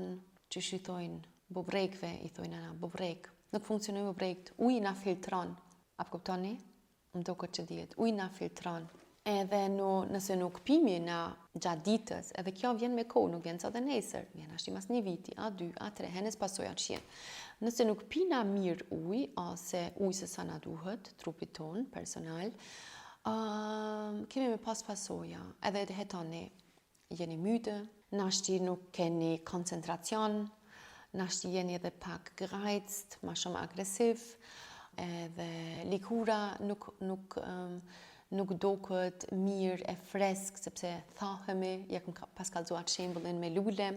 që shi thojnë bobrekve, i thojnë ana bobrek. Nuk funksionojnë bobrekt. Uji na filtron. A kuptoni? Më do këtë që dihet. Uji na filtron. Edhe nëse nuk pimi na gjatë ditës, edhe kjo vjen me kohë, nuk vjen sot e nesër, vjen ashtu mas një viti, A2, A3, henes pasojat shien. Nëse nuk pina mirë ujë, ose ujë se sa na duhet, trupit ton, personal, kemi me pasoja, edhe të hetoni, jeni mytë, nashti nuk keni koncentracion, nashti jeni edhe pak grajtst, ma shumë agresiv, edhe likura nuk doket mirë e fresk, sepse thahemi, ja kom pas kallzuar shembullin me lule.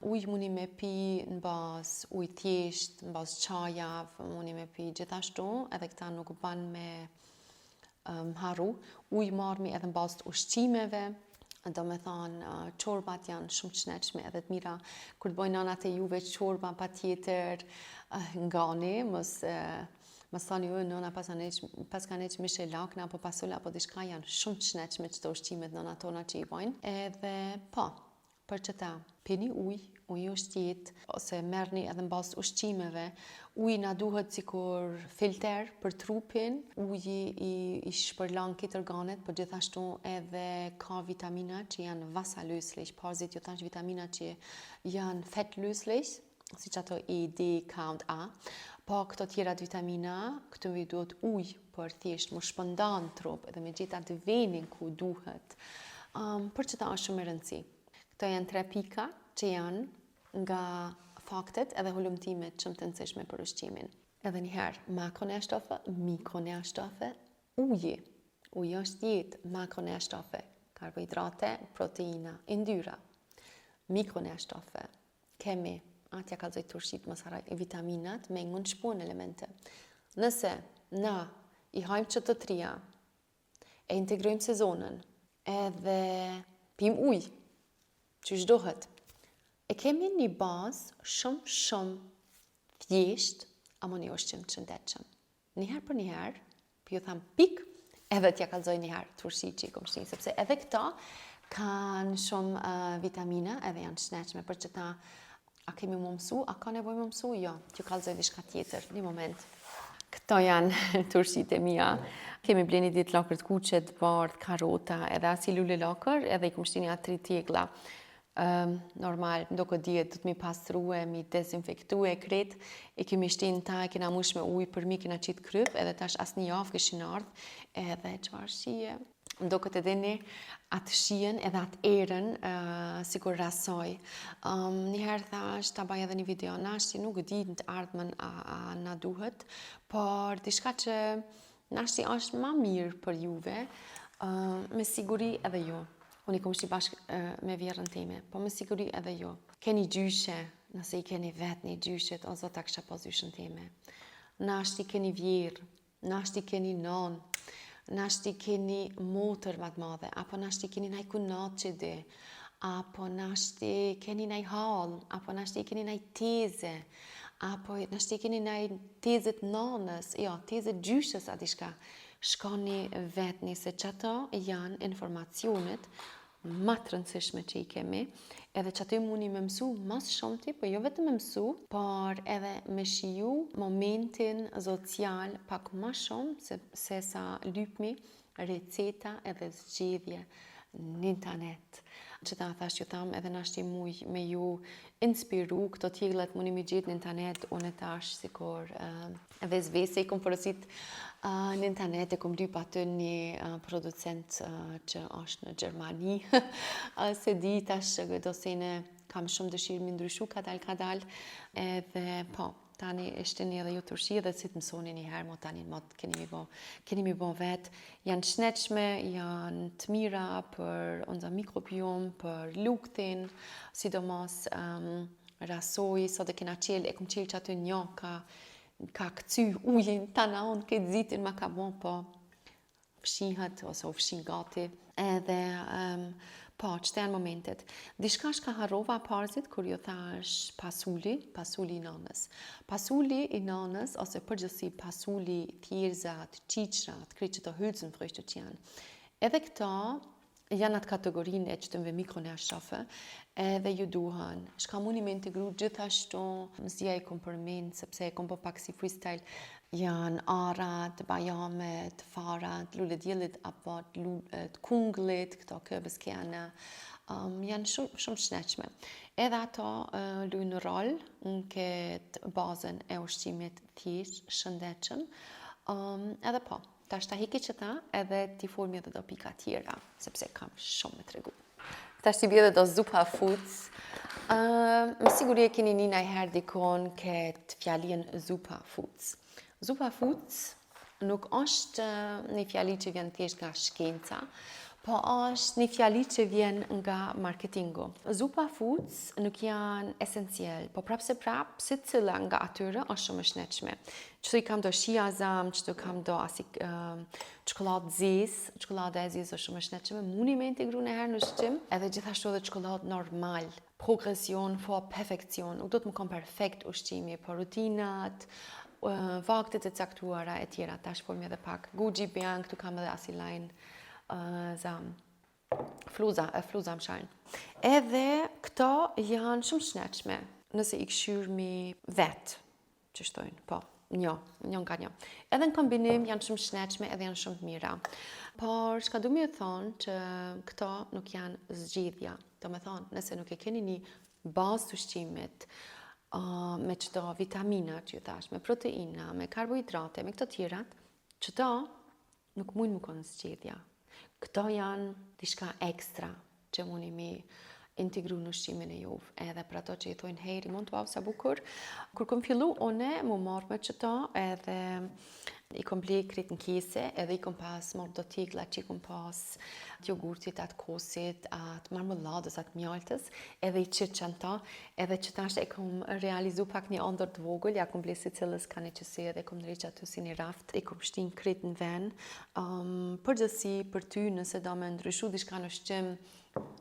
Ujë mundi me pi në bazë ujë thjesht, në bazë çajave, mundi me pi gjithashtu, edhe këta nuk ban me haru. Ujë marrmi edhe në bazë të ushqimeve, do me thonë, çorbat janë shumë të shnetshme edhe të mira. Kur të bojnë nanat e juve çorba patjetër ngani, mos thoni nëna pas ka neq mishe lakna apo pasula apo diçka, janë shumë të shnetshme çdo ushqimet nëna tona që i bojnë. Edhe po, për që ta pini ujë është jetë, ose merrni edhe në bazë ushqimeve. Uji na duhet sikur filter për trupin, uji i shpërlan këtë organet, por gjithashtu edhe ka vitamina që janë vasa löslich, parzit ju thash vitamina që janë fett löslich, siç ato E, D, K, A. Po këto tjera vitamina, këtu vi duhet ujë për thjesht më shpëndan trup edhe me gjitha të venin ku duhet. Për që ta është shumë e rëndësi. Këto janë 3 pika që janë nga faktet edhe hulumtimet shumë të rëndësishme për ushqimin. Edhe njëherë, makronæringsstoffe, mikronæringsstoffe, uji. Uji është jetë, makronæringsstoffe, karbohidrate, proteina, yndyrë. Mikronæringsstoffe, kemi atja kallzoj turshit mos haraj vitaminat me ngun shpon elemente. Nëse na i hajmë çdo të trija, e integrojmë sezonën, edhe pim ujë, që dohet, e kemi një bazë shumë thjesht, ama një ushqim të shëndetshëm. Njëherë për njëherë, për ju tham pik, edhe t'ja kallzoj njëherë turshit që i kom shni, sepse edhe këta kanë shumë vitamina edhe janë shnetshme, për që ta a kemi më mësu, a ka nevoj më mësu? Jo, t'ju kallzoj diçka tjetër, një moment. Këto janë turshit e mia. Kemi bleni ditë lakër të kuqet, bardh, karota, edhe asi lule lakër, edhe i kom shtini atë 3 tegla. Normal, ndo këtë djetë, du të mi pastrue, mi dezinfektue, kret, e kemi shtin ta, e kena mush me ujë për mi, kena qitë kryp, edhe tash as një javë këshin ardhë, edhe qëfar shije. Ndo këtë edheni atë shien edhe atë erën sikur rasoj. Njëherë thash ta baj edhe një video, nashti nuk di në të ardhmen a na duhet, por diçka që nashti është ma mirë për juve, me siguri edhe ju. Unë i kom shti bashkë me vjerën time, po me siguri edhe ju. Keni gjyshe, nëse i keni vetë një gjyshet, o zota kësha po zyshën time. Nashti keni vjerë, nashti keni nonë, nashti keni motër matë madhe, apo nashti keni naj kunat që di, apo nashti keni naj halë, apo nashti keni naj teze, apo nashti keni naj tezet nanës, jo, tezet gjyshës adishka. Shkoni vetni se qëto janë informacionet ma të rëndësishme që i kemi, edhe që aty mundi me mësu mas shumëti, po jo vetë me mësu, por edhe me shiju momentin social pak ma shumë se sa lypmi, receta edhe zgjedhje në internet. Që ta thash ju tham edhe nashti muj me ju inspiru, këto tjeglat mundi mi gjithë në internet, unë e tash sikur edhe zvese i kom porosit në internet, e kom lyp aty një producent që është në Gjermani, se di tash dosene kam shumë dëshirë mi ndryshu kadal, edhe po, tani ishte një edhe ju turshi edhe si të mësoni një herë, mo tani në mod keni mi bo vetë, janë shnetshme, janë të mira për onza mikrobiom, për luktin, sidomos rasoj, sot e kena qelë, e kom qelë që aty një ka këcy ujin, tana unë këtë zitin ma ka bon, po fshihet, ose u fshin gati, edhe po, qëtë janë momentet. Dishka shka harova parzit, kur ju thash pasuli i nanës. Pasuli i nanës, ose përgjësi pasuli, thjerzat, qiqrat, kri që të hylzën frishtë që janë. Edhe këta janë atë kategorinë e që të mve mikronæringsstoffe, edhe ju duhen. Shka mundi me integru gjithashtu, mësia i kom përmen, sepse kom po pak si freestyle, janë arat, bajamet, farat, lulledjellit, apo të kunglit, këto këbëskjane, janë shumë shnetshme. Edhe ato luajnë rol në këtë bazën e ushqimit thjesht, shëndetshëm, edhe po, tash ta hiki që ta, edhe ti formi edhe do pika tjera, sepse kam shumë me tregu. Tash ti bje edhe do zupa foods. Me siguri e keni një najher dikon këtë fjalien zupa foods. Zupa foods nuk është një fjali që vjen thjesht nga shkenca, po është një fjali që vjen nga marketingu. Zupa foods nuk janë esencial, po prapë se prapë, si cila nga atyre është shumë e shnetshme. Qëtu i kam do shiazam, qëtu kam do çokoladë zez, çokolada e zez është shumë e shnetshme, mundi me integru në herë në ushqim, edhe gjithashtu edhe çokoladë normal. Progresion, po perfekcion, nuk do të më kom perfekt ushqimi, po rutinat, vaktet e caktuara e tjera, tash formi edhe pak Gucci Bianc, tu kam edhe asilajn fluza më shajnë. Edhe këto janë shumë shnetshme, nëse i këshyrmi vetë, që shtojnë, po, një nga një. Edhe në kombinim janë shumë shnetshme edhe janë shumë të mira. Por, shka du mi e thonë që këto nuk janë zgjidhja. Do me thonë, nëse nuk e keni një bazë të ushqimit, me qëto vitaminat, që ju thash, me proteina, me karbohidrate, me këto tjerat, qëto nuk mund më konë zgjidhja. Këto janë diçka ekstra që mundi mi integru në ushqimin e juve, edhe për ato që i thojnë hejri, mund të wow sa bukur. Kur kom fillu, une mu marrë me qëto, edhe i kom ble kret në kese, edhe i kom pas marrë do tigla që i kom pas jogurtit, atë kosit, atë marmeladës, atë mjaltës, edhe i qërë qanta, edhe që tash e kom realizu pak një ndër të vogël, ja kom ble si cilës ka një qësi, edhe kom nërri që aty si një raft, i kom shtin kret në ven, përgjësi për ty nëse do me ndryshu diçka në ushqim,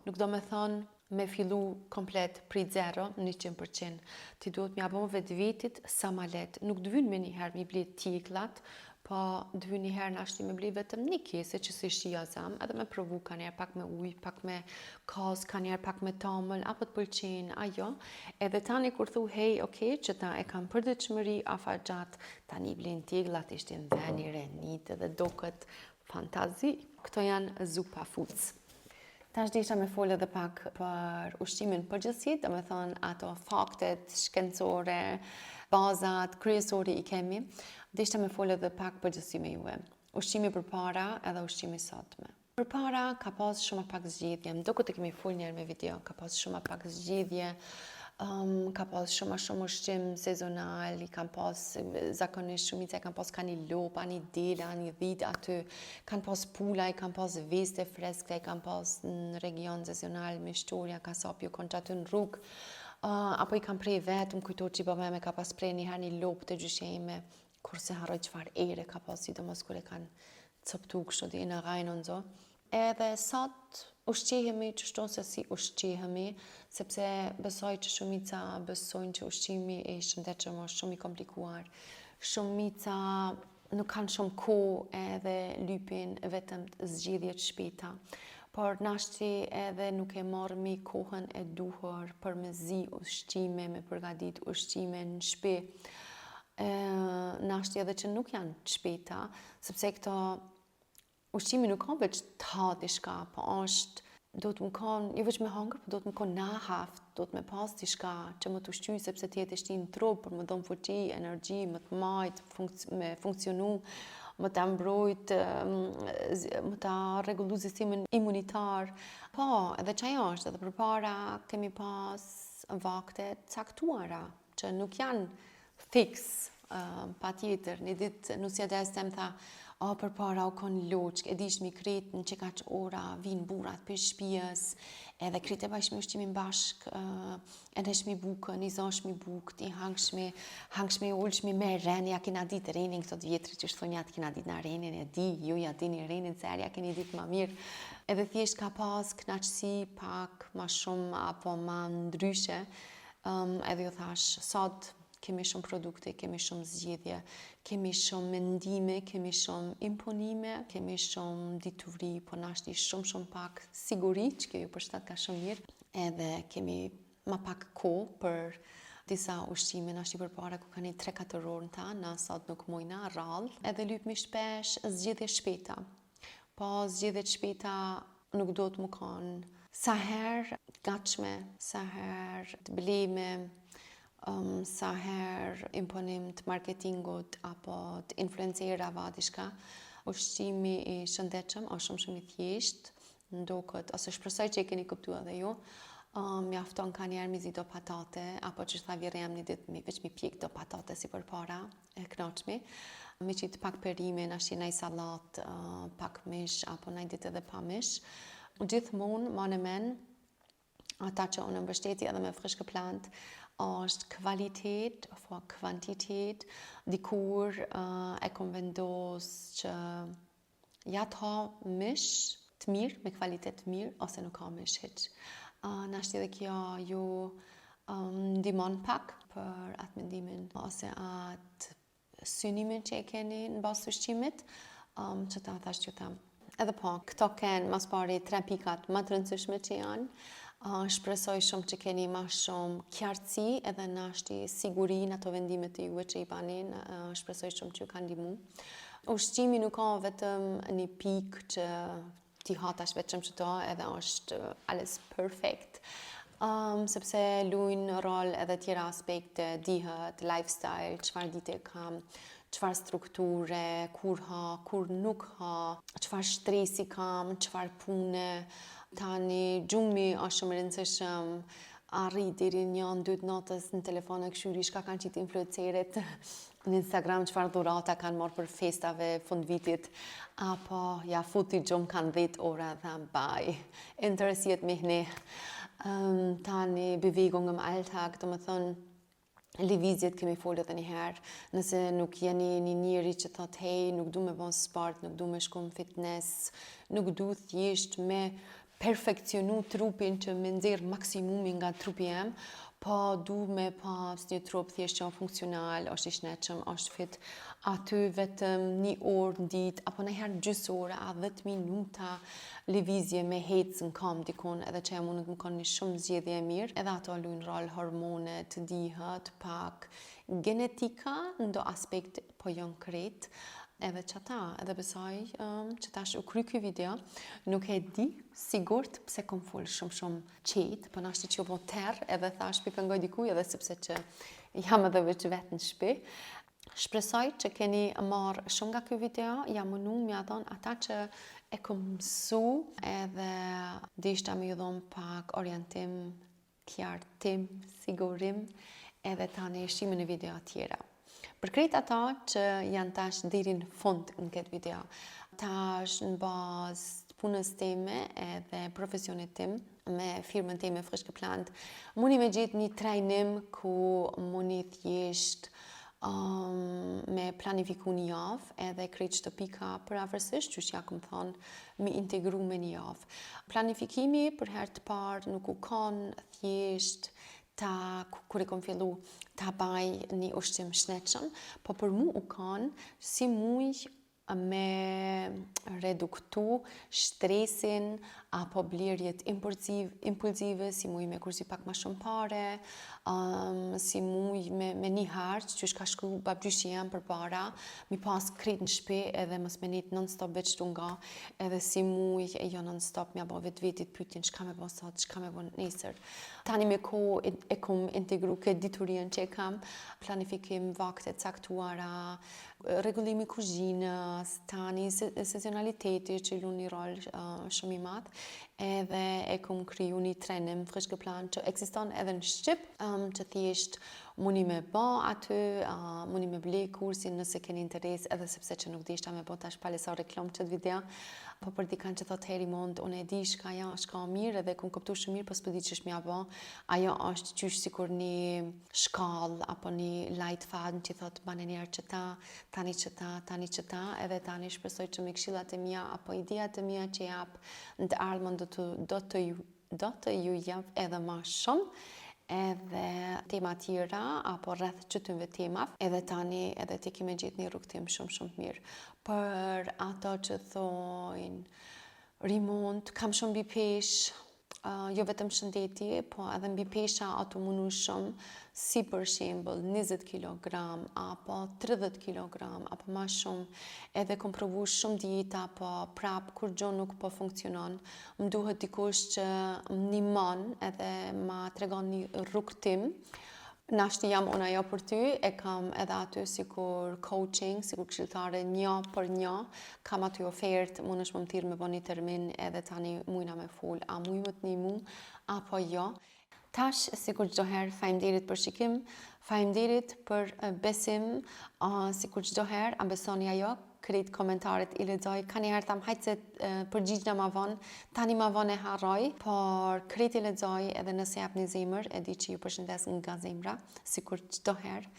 nuk do me thonë me fillu komplet prit zero, 100%. Ti duhet m'ja bon vetë vitit sa ma let. Nuk dëvyn me njëherë mi bli tiklat, po dëvyn njëherë në ashti me bli vetëm një kese që si shiazam, edhe me provu ka njerë pak me uj, pak me kaz, ka njerë pak me tamël, apo të pëlqen, ajo. Edhe tani kur thu, hej, okej, që ta e kam përditshmëri afa gjatë, tani blin tiklat, ishtin veni renit edhe do këtë fantazi. Këto janë zupa foods. Tash disha me folë edhe pak për ushqimin përgjithësi, do me thonë ato faktet shkencore, bazat, kryesori i kemi. Disha me folë edhe pak përgjithësi me juve. Ushqimi përpara edhe ushqimi sotme. Përpara ka pas shumë pak zgjidhje, do këtë kemi folë njerë me video, ka pas shumë pak zgjidhje, ka pas shumë ushqim sezonal, i kam pas zakonisht shumica, i kam pas ka një lopa, një dela, një dhit aty, kanë pas pula, i kam pas veste freskte, i kam pas në region sezonal, me shtorja, kasap, ju konë që aty në rrugë, apo i kam prej vetë, më kujto që i bëme me ka pas prej njëherë një lopë të gjyshejme, kurse harroj qëfar ere ka pas, sidomos kur e kanë coptu kështu dhe në gajnë në zo. Edhe sot ushqehemi që shtonë se si ushqehemi, sepse besoj që shumica besojnë që ushqimi e shëndetshëm është shumë i komplikuar. Shumica nuk kanë shumë kohë edhe lypin vetëm zgjidhje të shpejta. Por nashti edhe nuk e marrëmi kohën e duhur për me zi ushqime, me përgadit ushqime në shtëpi. Nashti edhe që nuk janë të shpejta, sepse këto ushqimi nuk ka veç të ha diçka, po është, do të më konë, jo veç me hangër, po do të më konë nahaft, do të me pas diçka që më të ushqy, sepse ti e të shti në trup, për më dhëmë fuqi, energji, më të majtë, me funksionu, më të mbrojt, më të regullu sistemin imunitar. Po, edhe që ajo është, edhe përpara kemi pas vakte caktuara, që nuk janë fix, pa tjetër, një ditë nusja destem tha, përpara u konë loqë, e dish mi kretë në që ka që ora, vinë burat për shpijës, edhe kretë e bashkë me ushqimin bashkë, e nëshmi bukën, i zashmi bukët, i hangshmi ullshmi me renë, ja kena ditë renin, këto të vjetri që shthonja të kena ditë në renin, e di, ju ja dini renin, se ja keni ditë ma mirë, edhe thjesht ka pas knaqësi pak ma shumë, apo ma ndryshe, edhe ju thash, sot kemi shumë produkte, kemi shumë zgjedhje, kemi shumë mendime, kemi shumë imponime, kemi shumë dituri, po nashti shumë pak siguri, që kjo ju përshtat ka shumë mirë, edhe kemi ma pak kohë për disa ushqime nashti përpara ku kanë 3-4 orë në ta, na sot nuk mujna rrallë, edhe lypmi shpesh zgjedhje shpeta. Po zgjedhjet shpeta nuk do të më kanë sa herë gatshme, sa herë të bleme, sa herë imponim të marketingut apo të influencerave diçka. Ushqimi i shëndetshëm është shumë i thjeshtë, ndoket ose shpresoj që e keni kuptuar edhe ju. Mjafton ka njerë mi zi do patate, apo që tha vjerë jam një ditë veç mi pjek do patate si përpara, e knaqmi. Mi qitë pak perime, nashti naj salat, pak mish, apo naj ditë edhe pa mish. Gjithmonë, ma në men, ata që unë mbështeti edhe me frishke plant, është kvalitet, apo kvantitet, dikur e kom vendos që ja të ha mish të mirë, me kvalitet të mirë, ose nuk ka mish hiq. Nashti edhe kjo ju ndimon pak për atë mendimin ose atë synimin që e keni në basë ushqimit, që ta thash që tam. Edhe po, këto kenë mas pari 3 pikat më të rëndësishme që janë. Shpresoj shumë që keni ma shumë qartësi edhe nashti siguri në ato vendimet të juve që i banin. Shpresoj shumë që ju kanë ndihmu. Ushqimi nuk ka vetëm një pikë që ti hatash vetëm që to edhe është alles perfect. Sepse luajnë rol edhe tjera aspekte, dihet, lifestyle, çfarë dite kam, çfarë strukture, kur ha, kur nuk ha, çfarë stresi kam, çfarë pune. Tani gjumi është shumë i rëndësishëm, arrit deri 1-2 natës në telefon e këshyri shka kanë qitë influencerit në Instagram, çfarë dhurata kanë marrë për festave fund vitit, apo ja futi gjumë kanë 10 ora dhe bye. Interesiet mihni. Tani bewegung im Alltag, do më thënë, lëvizjet kemi folë edhe njëherë, nëse nuk jeni një njeri që thot hej, nuk du me bon sport, nuk du me shku në fitness, nuk du thjesht me perfekcionu trupin që me nxjerr maksimumin nga trupi jem, po du me pas një trup thjesht që funksional, është i shnetshëm, është fit, aty vetëm 1 orë në ditë, apo nëherë gjysore, a 10 minuta lëvizje me hecë në kam dikon, edhe që e mund të më kanë një shumë zgjedhje e mirë, edhe ato luajnë rol hormonet, dihet, pak genetika, ndo aspekt po janë krejt, edhe që ta, edhe besoj që tash u kry ky video, nuk e di sigurt pse kom folë shumë qetë, për nashti që u bo terë, edhe thash pi pëngoj dikuj, edhe sepse që jam edhe veç vetë në shpi. Shpresoj që keni marrë shumë nga ky video, jam mënu mja thonë ata që e kom mësu, edhe dishta me ju dhonë pak orientim, qartim, sigurim, edhe tani shime në video tjera. Për krejt ata që janë tash deri në fund në këtë video, tash në bazë të punës time edhe profesionit tim, me firmën time Frishke Plant, mundi me gjetë një trajnim ku mundi thjesht me planifiku një javë edhe krejt çdo pika për afërsisht, që ja kom thonë, mi integru me një javë. Planifikimi për herë të parë nuk u kanë thjesht kur e kom fillu ta baj një ushqim shnetshëm, po për mu u kanë si muj me reduktu stresin apo blerjet impulsive, si muj me kurzi pak ma shumë pare, si muj me një harç, që shka shku babgjyshi jam për para, mi pas krejt në shpi edhe mës me njët non-stop veç tu nga, edhe si muj e jo non-stop mja bo vetit pytin shka me bo sot, shka me bo nesër. Tani me ko e kom integru këtë diturien që e kam, planifikim vakte caktuara, rregullimi kuzhinës, tani sezonaliteti që lu një rol shumë i madh, edhe e kom kriju një trajnim Frishke Plant që ekziston edhe në Shqip, që thjesht mundi me ba aty, mundi me ble kursin nëse keni interes, edhe sepse që nuk dishta me bo tash palesa reklam qëtë video, po për dikan që thot heri mund, unë e di shka ja shka mirë edhe kom këptu shumë mirë, po s'pëdi që shmja bo, ajo është qysh sikur një shkall, apo një light fan që thot bane njerë që ta, tani që ta, tani që ta, edhe tani shpresoj që me këshillat e mia, apo ideat e mia që jap në të ardhmen do të ju jap edhe ma shumë, edhe tema tjera apo rreth çtyve temave, edhe tani edhe ti kemi gjetë një rrugtim shumë mirë. Për ato që thojnë rimont, kam shumë mbi peshë, jo vetëm shëndetje, po edhe mbi pesha ato mundu shumë, si për shembull 20 kg apo 30 kg apo më shumë, edhe kom provu shumë dieta, po prap kur gjë nuk po funksionon, më duhet dikush që më ndihmon edhe ma tregon një rrugtim. Nashti jam unë ajo për ty, e kam edhe aty sikur coaching, sikur këshilltare një për një, kam aty ofertë, mundesh më thirr me bëni termin edhe tani mujna me fol, a muj më të ndihmu apo jo. Tash, sikur çdo herë, faleminderit për shikim, faleminderit për besim, sikur çdo herë, a besoni ajo, krejt komentaret i lexoj, ka një herë tham hajtë se përgjigjna ma vonë, tani ma vonë e harroj, por krejt i lexoj edhe nëse jap një zemër, e di që ju përshëndes nga zemra, sikur çdo herë.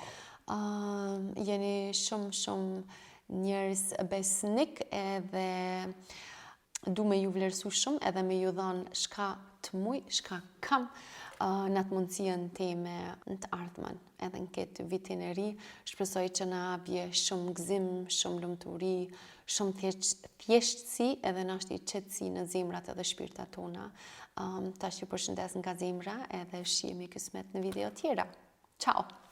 Jeni shumë njerëz besnik edhe du me ju vlerësu shumë edhe me ju dhanë shka të muj, shka kam në atë mundësien teme në të ardhmen. Edhe në këtë vitin e ri, shpresoj që na bje shumë gëzim, shumë lumturi, shumë thjeshtësi edhe nashti qetësi në zemrat edhe shpirtat tona. Tash ju përshëndes nga zemra edhe shihemi kismet në video tjera. Ciao!